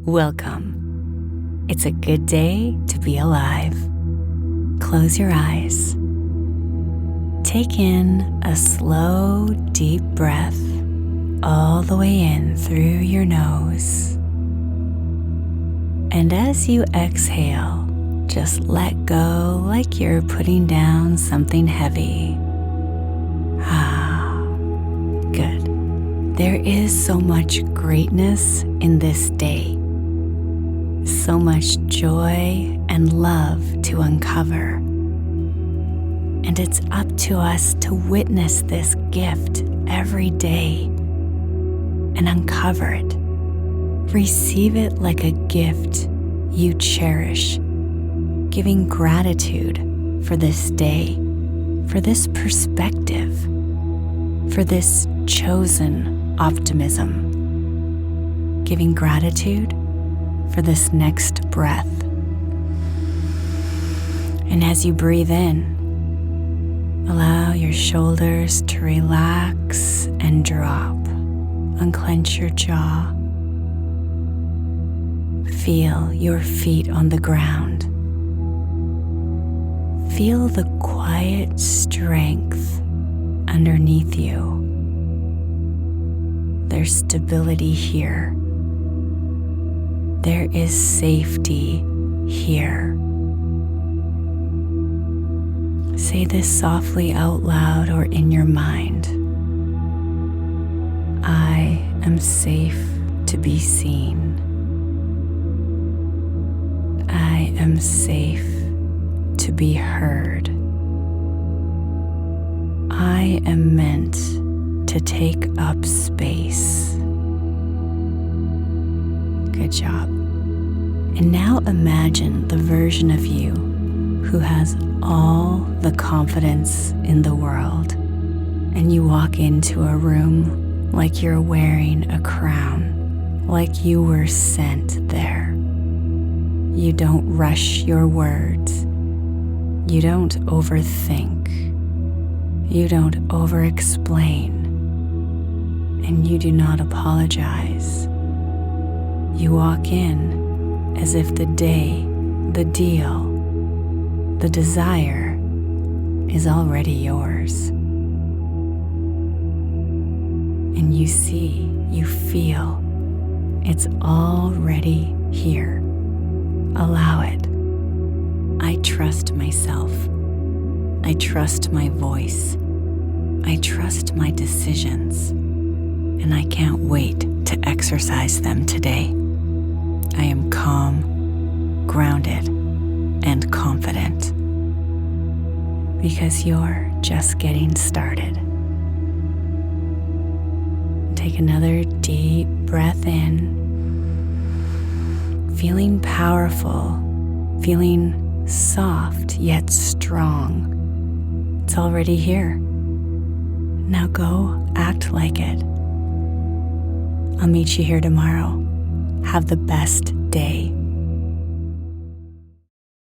Welcome. It's a good day to be alive. Close your eyes. Take in a slow, deep breath all the way in through your nose. And as you exhale, just let go like you're putting down something heavy. Good. There is so much greatness in this day. So much joy and love to uncover. And it's up to us to witness this gift every day and uncover it. Receive it like a gift you cherish, giving gratitude for this day, for this perspective, for this chosen optimism, giving gratitude for this next breath. And as you breathe in, allow your shoulders to relax and drop. Unclench your jaw. Feel your feet on the ground. Feel the quiet strength underneath you. There's stability here. There is safety here. Say this softly out loud or in your mind. I am safe to be seen. I am safe to be heard. I am meant to take up space. Good job. And now imagine the version of you who has all the confidence in the world, and you walk into a room like you're wearing a crown, like you were sent there. You don't rush your words. You don't overthink. You don't over-explain. And you do not apologize. You walk in as if the day, the deal, the desire is already yours. And you see, you feel, it's already here. Allow it. I trust myself. I trust my voice. I trust my decisions. And I can't wait to exercise them today. I am calm, grounded, and confident. Because you're just getting started. Take another deep breath in. Feeling powerful, feeling soft yet strong. It's already here. Now go act like it. I'll meet you here tomorrow. Have the best day.